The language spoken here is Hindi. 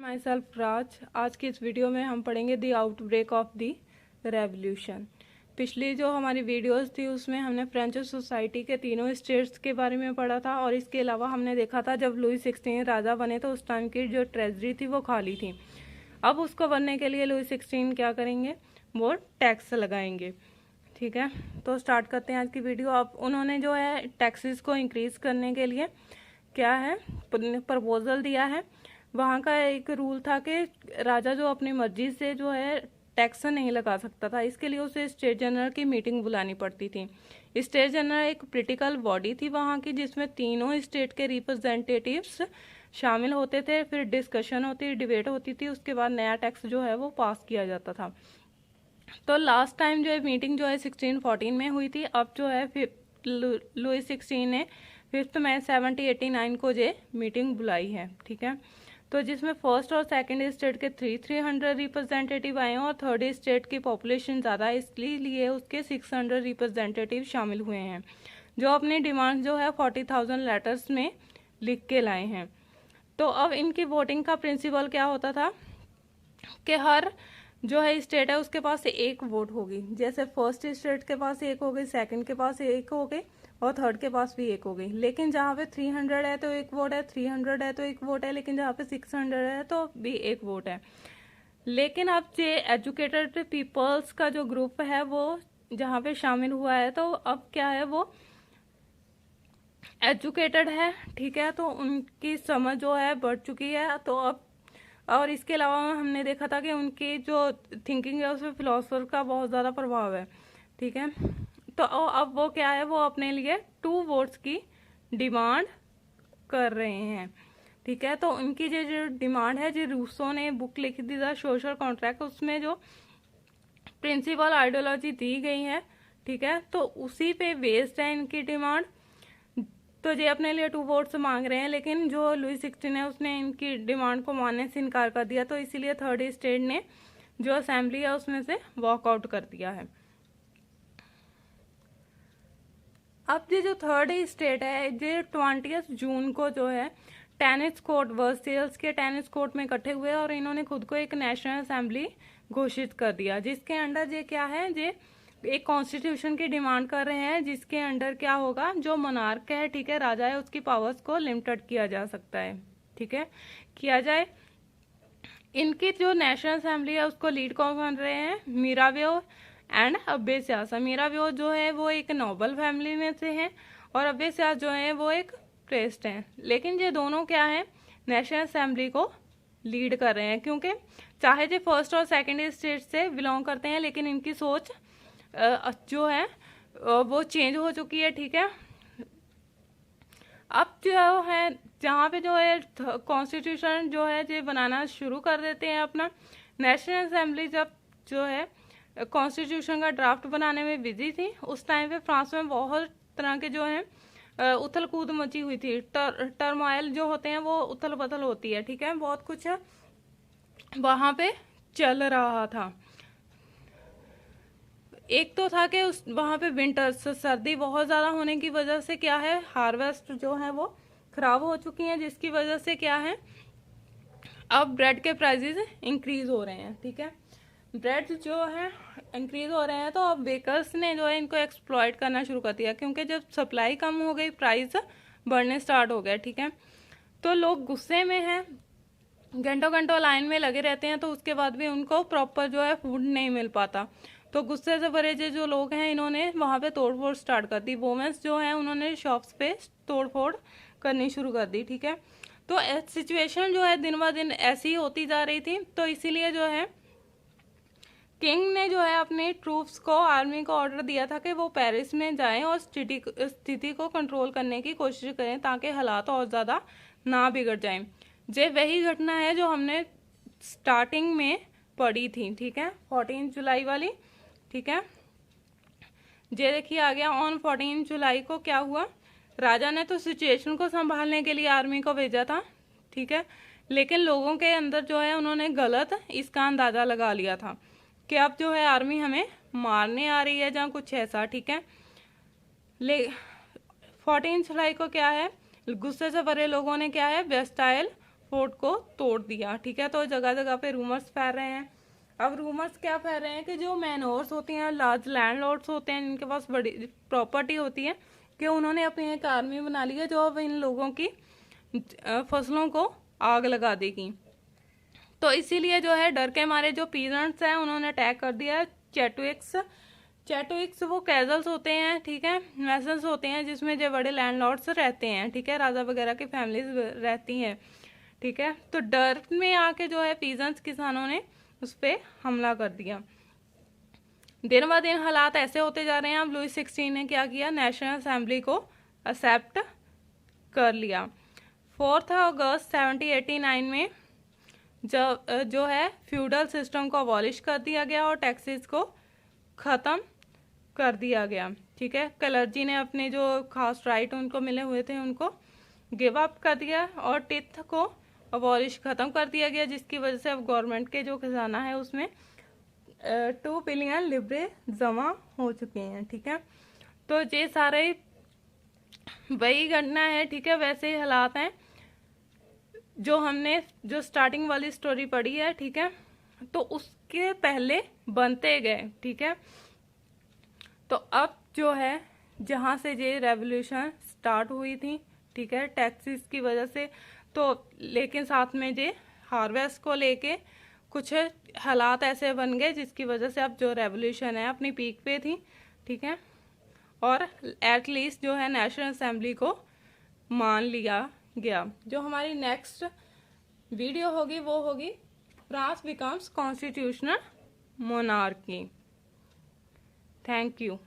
माई सेल्फ राज। आज की इस वीडियो में हम पढ़ेंगे दी आउटब्रेक ऑफ दी रेवोल्यूशन। पिछली जो हमारी वीडियोस थी उसमें हमने फ्रेंच सोसाइटी के तीनों स्टेट्स के बारे में पढ़ा था और इसके अलावा हमने देखा था जब लुई 16 राजा बने तो उस टाइम की जो ट्रेजरी थी वो खाली थी। अब उसको बनने के लिए लुई 16 क्या करेंगे, वो टैक्स लगाएंगे। ठीक है, तो स्टार्ट करते हैं आज की वीडियो। अब उन्होंने जो है टैक्सेस को इंक्रीज करने के लिए क्या है प्रपोजल दिया है। वहाँ का एक रूल था कि राजा जो अपनी मर्जी से जो है टैक्स नहीं लगा सकता था, इसके लिए उसे स्टेट जनरल की मीटिंग बुलानी पड़ती थी। स्टेट जनरल एक पॉलिटिकल बॉडी थी वहाँ की, जिसमें तीनों स्टेट के रिप्रेजेंटेटिव्स शामिल होते थे। फिर डिस्कशन होती, डिबेट होती थी, उसके बाद नया टैक्स जो है वो पास किया जाता था। तो लास्ट टाइम जो है मीटिंग जो है 1614 में हुई थी। अब जो है लुई 16 ने 5 मई 1789 को जो मीटिंग बुलाई है। ठीक है, तो जिसमें फर्स्ट और सेकंड स्टेट के 300 रिप्रेजेंटेटिव आए हैं और थर्ड स्टेट की पॉपुलेशन ज़्यादा है, इसलिए उसके 600 रिप्रेजेंटेटिव शामिल हुए हैं, जो अपनी डिमांड जो है 40,000 लेटर्स में लिख के लाए हैं। तो अब इनकी वोटिंग का प्रिंसिपल क्या होता था कि हर जो है स्टेट है उसके पास एक वोट होगी। जैसे फर्स्ट स्टेट के पास एक हो गई, सेकंड के पास एक हो गई और थर्ड के पास भी एक हो गई। लेकिन जहाँ पे 300 है तो एक वोट है, 300 है तो एक वोट है, लेकिन जहाँ पे 600 है तो भी एक वोट है। लेकिन अब जो एजुकेटेड पीपल्स का जो ग्रुप है वो जहाँ पे शामिल हुआ है, तो अब क्या है, वो एजुकेटेड है। ठीक है, तो उनकी समझ जो है बढ़ चुकी है। तो अब और इसके अलावा हमने देखा था कि उनकी जो थिंकिंग है उसमें फिलोसफर का बहुत ज़्यादा प्रभाव है। ठीक है, तो अब वो क्या है, वो अपने लिए 2 वोट्स की डिमांड कर रहे हैं। ठीक है, तो उनकी जो डिमांड है, जो रूसो ने बुक लिखी थी द सोशल कॉन्ट्रैक्ट, उसमें जो प्रिंसिपल आइडियोलॉजी दी गई है, ठीक है, तो उसी पे बेस्ड है इनकी डिमांड। तो ये अपने लिए 2 वोट्स मांग रहे हैं, लेकिन जो लुई 16 है उसने इनकी डिमांड को मानने से इनकार कर दिया। तो इसीलिए थर्ड स्टेट ने जो असेंबली है उसमें से वॉकआउट कर दिया है। अब ये जो थर्ड स्टेट है, ये 20 जून को जो है टेनिस कोर्ट वर्सेल्स के टेनिस कोर्ट में इकट्ठे हुए और इन्होंने खुद को एक नेशनल असेंबली घोषित कर दिया, जिसके अंडर ये क्या है, ये एक कॉन्स्टिट्यूशन की डिमांड कर रहे हैं, जिसके अंडर क्या होगा, जो मोनार्क है, ठीक है, राजा है, उसकी पावर्स को लिमिटेड किया जा सकता है। ठीक है, किया जाए। इनकी जो नेशनल असेंबली है उसको लीड कौन कर रहे हैं, मीरावेव एंड अब्बे सियासा। मीरावेव जो है वो एक नोबल फैमिली में से हैं और अब्बे सियासा जो है वो एक प्रेस्ट हैं। लेकिन ये दोनों क्या है, नेशनल असेंबली को लीड कर रहे हैं, क्योंकि चाहे जो फर्स्ट और सेकंड स्टेट से बिलोंग करते हैं, लेकिन इनकी सोच जो है वो चेंज हो चुकी है। ठीक है, अब जो है जहाँ पे जो है कॉन्स्टिट्यूशन जो है ये बनाना शुरू कर देते हैं अपना। नेशनल असेंबली जब जो है कॉन्स्टिट्यूशन का ड्राफ्ट बनाने में बिजी थी, उस टाइम पे फ्रांस में बहुत तरह के जो है उथल कूद मची हुई थी। टर्मोइल जो होते हैं वो उथल पुथल होती है। ठीक है, बहुत कुछ वहाँ पे चल रहा था। एक तो था कि उस वहाँ पे विंटर्स, सर्दी बहुत ज़्यादा होने की वजह से क्या है, हार्वेस्ट जो है वो खराब हो चुकी हैं, जिसकी वजह से क्या है, अब ब्रेड के प्राइसेस इंक्रीज हो रहे हैं। ठीक है, ब्रेड जो है इंक्रीज हो रहे हैं, तो अब बेकर्स ने जो है इनको एक्सप्लॉइट करना शुरू कर दिया, क्योंकि जब सप्लाई कम हो गई प्राइस बढ़ने स्टार्ट हो गया। ठीक है, तो लोग गुस्से में हैं, घंटों घंटों लाइन में लगे रहते हैं, तो उसके बाद भी उनको प्रॉपर जो है फूड नहीं मिल पाता। तो गुस्से से भरे जो लोग हैं, इन्होंने वहाँ पे तोड़फोड़ स्टार्ट कर दी। वोमेंस जो हैं उन्होंने शॉप्स पे तोड़फोड़ करनी शुरू कर दी। ठीक है, तो सिचुएशन जो है दिन ब दिन ऐसी होती जा रही थी। तो इसीलिए जो है किंग ने जो है अपने ट्रूप्स को, आर्मी को ऑर्डर दिया था कि वो पेरिस में जाएं और स्थिति को कंट्रोल करने की कोशिश करें, ताकि हालात और ज़्यादा ना बिगड़ जाएं। ये वही घटना है जो हमने स्टार्टिंग में पढ़ी थी। ठीक है, 14 जुलाई वाली। ठीक है, ये देखिए आ गया। ऑन 14 जुलाई को क्या हुआ, राजा ने तो सिचुएशन को संभालने के लिए आर्मी को भेजा था। ठीक है, लेकिन लोगों के अंदर जो है उन्होंने गलत इसका अंदाजा लगा लिया था कि अब जो है आर्मी हमें मारने आ रही है या कुछ ऐसा। ठीक है, 14 जुलाई को क्या है, गुस्से से भरे लोगों ने क्या है, बेस्टाइल फोर्ट को तोड़ दिया। ठीक है, तो जगह जगह पे रूमर्स फैल रहे हैं। अब रूमर्स क्या फैल रहे हैं कि जो मैनोर्स होती हैं, लार्ज लैंडलॉर्ड्स होते हैं, इनके पास बड़ी प्रॉपर्टी होती है, कि उन्होंने अपनी एक आर्मी बना ली है जो अब इन लोगों की फसलों को आग लगा देगी। तो इसीलिए जो है डर के मारे जो पीजेंट्स हैं उन्होंने अटैक कर दिया चैटविक्स। चैटविक्स वो कैजल्स होते हैं, ठीक है, मैसल्स होते हैं जिसमें जो बड़े लैंडलॉर्ड्स रहते हैं, ठीक है, राजा वगैरह की फैमिलीज रहती हैं। ठीक है, तो डर में आके जो है पीजेंट्स किसानों ने उस पर हमला कर दिया। दिन ब दिन हालात ऐसे होते जा रहे हैं। अब लुई 16 ने क्या किया, नेशनल असेंबली को एक्सेप्ट कर लिया। 4 अगस्त 1789 में जो है फ्यूडल सिस्टम को अबॉलिश कर दिया गया और टैक्सेस को ख़त्म कर दिया गया। ठीक है, क्लर्जी ने अपने जो खास राइट उनको मिले हुए थे उनको गिव अप कर दिया और टिथ को अबॉलिश ख़त्म कर दिया गया, जिसकी वजह से अब गवर्नमेंट के जो खजाना है उसमें 2 बिलियन लिब्रे जमा हो चुके हैं। ठीक है, तो ये सारे वही घटना है। ठीक है, वैसे ही हालात हैं जो हमने जो स्टार्टिंग वाली स्टोरी पढ़ी है। ठीक है, तो उसके पहले बनते गए। ठीक है, तो अब जो है जहाँ से ये रेवोल्यूशन स्टार्ट हुई थी, ठीक है, टैक्सेस की वजह से, तो लेकिन साथ में ये हार्वेस्ट को लेके कुछ हालात ऐसे बन गए जिसकी वजह से अब जो रेवोल्यूशन है अपनी पीक पे थी। ठीक है, और एट लीस्ट जो है नेशनल असेंबली को मान लिया गया। जो हमारी नेक्स्ट वीडियो होगी वो होगी France becomes constitutional monarchy. Thank you.